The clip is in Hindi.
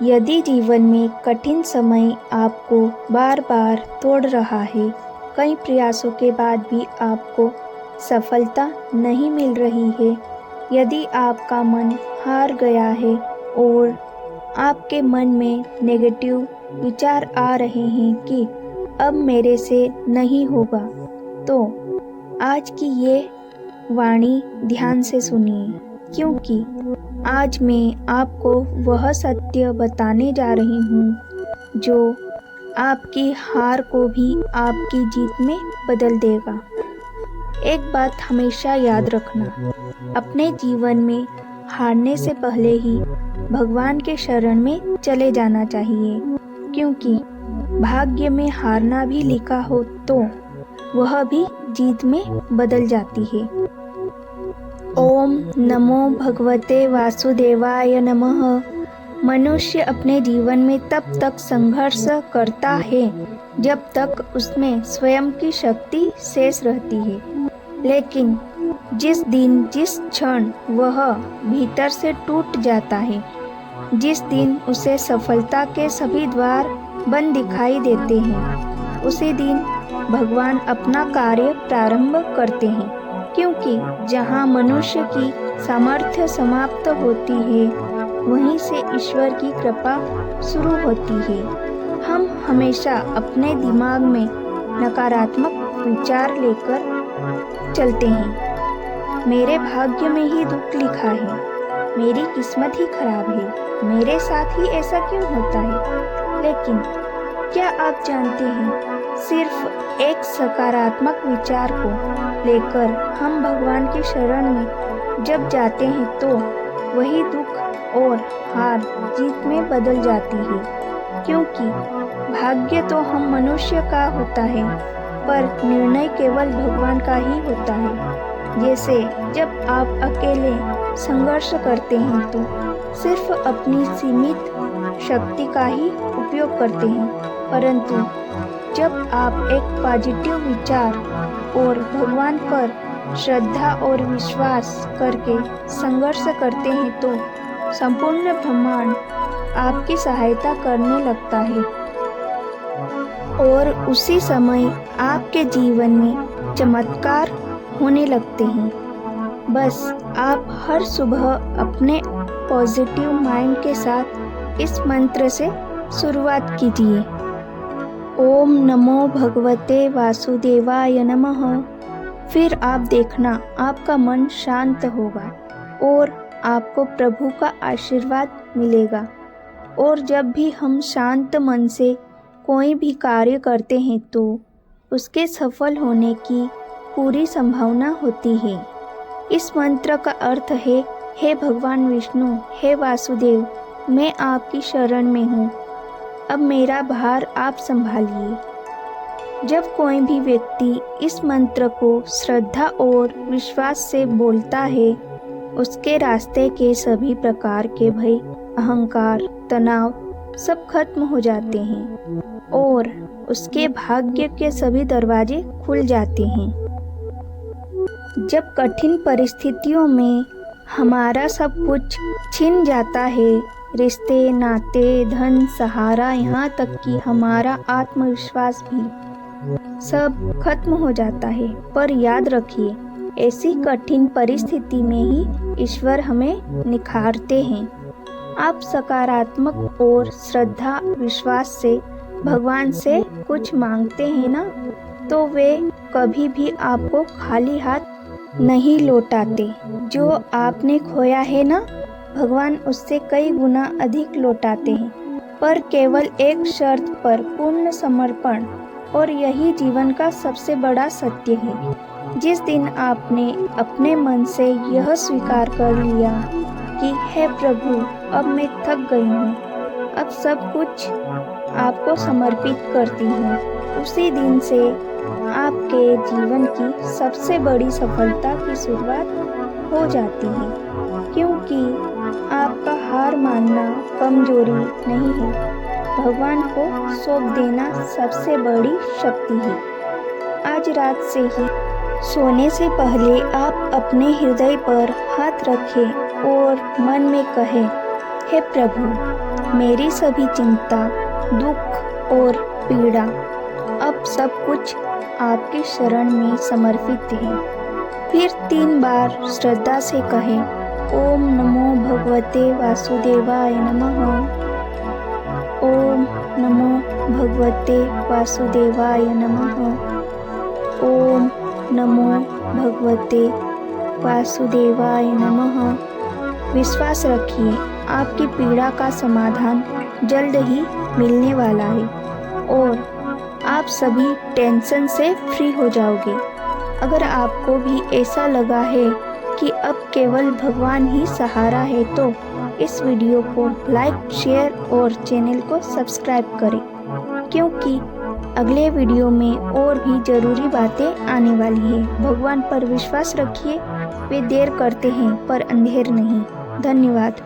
यदि जीवन में कठिन समय आपको बार बार तोड़ रहा है, कई प्रयासों के बाद भी आपको सफलता नहीं मिल रही है, यदि आपका मन हार गया है और आपके मन में नेगेटिव विचार आ रहे हैं कि अब मेरे से नहीं होगा, तो आज की ये वाणी ध्यान से सुनिए, क्योंकि आज मैं आपको वह सत्य बताने जा रही हूँ जो आपकी हार को भी आपकी जीत में बदल देगा। एक बात हमेशा याद रखना, अपने जीवन में हारने से पहले ही भगवान के शरण में चले जाना चाहिए, क्योंकि भाग्य में हारना भी लिखा हो तो वह भी जीत में बदल जाती है। ओम नमो भगवते वासुदेवाय नमः। मनुष्य अपने जीवन में तब तक संघर्ष करता है जब तक उसमें स्वयं की शक्ति शेष रहती है, लेकिन जिस दिन जिस क्षण वह भीतर से टूट जाता है, जिस दिन उसे सफलता के सभी द्वार बंद दिखाई देते हैं, उसी दिन भगवान अपना कार्य प्रारंभ करते हैं, क्योंकि जहाँ मनुष्य की सामर्थ्य समाप्त होती है, वहीं से ईश्वर की कृपा शुरू होती है। हम हमेशा अपने दिमाग में नकारात्मक विचार लेकर चलते हैं। मेरे भाग्य में ही दुख लिखा है, मेरी किस्मत ही खराब है, मेरे साथ ही ऐसा क्यों होता है। लेकिन क्या आप जानते हैं, सिर्फ एक सकारात्मक विचार को लेकर हम भगवान की शरण में जब जाते हैं तो वही दुख और हार जीत में बदल जाती है, क्योंकि भाग्य तो हम मनुष्य का होता है, पर निर्णय केवल भगवान का ही होता है। जैसे जब आप अकेले संघर्ष करते हैं तो सिर्फ अपनी सीमित शक्ति का ही उपयोग करते हैं, परंतु जब आप एक पॉजिटिव विचार और भगवान पर श्रद्धा और विश्वास करके संघर्ष करते हैं तो संपूर्ण ब्रह्मांड आपकी सहायता करने लगता है और उसी समय आपके जीवन में चमत्कार होने लगते हैं। बस आप हर सुबह अपने पॉजिटिव माइंड के साथ इस मंत्र से शुरुआत कीजिए। ओम नमो भगवते वासुदेवाय नमः। फिर आप देखना आपका मन शांत होगा और आपको प्रभु का आशीर्वाद मिलेगा। और जब भी हम शांत मन से कोई भी कार्य करते हैं तो उसके सफल होने की पूरी संभावना होती है। इस मंत्र का अर्थ है, हे भगवान विष्णु, हे वासुदेव, मैं आपकी शरण में हूँ, अब मेरा भार आप संभालिए। जब कोई भी व्यक्ति इस मंत्र को श्रद्धा और विश्वास से बोलता है, उसके रास्ते के सभी प्रकार के भय, अहंकार, तनाव सब खत्म हो जाते हैं और उसके भाग्य के सभी दरवाजे खुल जाते हैं। जब कठिन परिस्थितियों में हमारा सब कुछ छिन जाता है, रिश्ते, नाते, धन, सहारा, यहाँ तक कि हमारा आत्मविश्वास भी सब खत्म हो जाता है, पर याद रखिए, ऐसी कठिन परिस्थिति में ही ईश्वर हमें निखारते हैं। आप सकारात्मक और श्रद्धा विश्वास से भगवान से कुछ मांगते हैं ना, तो वे कभी भी आपको खाली हाथ नहीं लौटाते। जो आपने खोया है ना, भगवान उससे कई गुना अधिक लौटाते हैं, पर केवल एक शर्त पर, पूर्ण समर्पण। और यही जीवन का सबसे बड़ा सत्य है। जिस दिन आपने अपने मन से यह स्वीकार कर लिया कि हे प्रभु, अब मैं थक गई हूँ, अब सब कुछ आपको समर्पित करती हूँ, उसी दिन से आपके जीवन की सबसे बड़ी सफलता की शुरुआत हो जाती है, क्योंकि आपका हार मानना कमजोरी नहीं है, भगवान को सौंप देना सबसे बड़ी शक्ति है। आज रात से ही सोने से पहले आप अपने हृदय पर हाथ रखें और मन में कहें, हे प्रभु, मेरी सभी चिंता, दुख और पीड़ा अब सब कुछ आपकी शरण में समर्पित है। फिर 3 बार श्रद्धा से कहें, ओम नमो भगवते वासुदेवाय नमः। ओम नमो भगवते वासुदेवाय नमः। ओम नमो भगवते वासुदेवाय नमः। विश्वास रखिए, आपकी पीड़ा का समाधान जल्द ही मिलने वाला है और आप सभी टेंशन से फ्री हो जाओगे। अगर आपको भी ऐसा लगा है कि अब केवल भगवान ही सहारा है तो इस वीडियो को लाइक, शेयर और चैनल को सब्सक्राइब करें, क्योंकि अगले वीडियो में और भी ज़रूरी बातें आने वाली है। भगवान पर विश्वास रखिए, वे देर करते हैं पर अंधेर नहीं। धन्यवाद।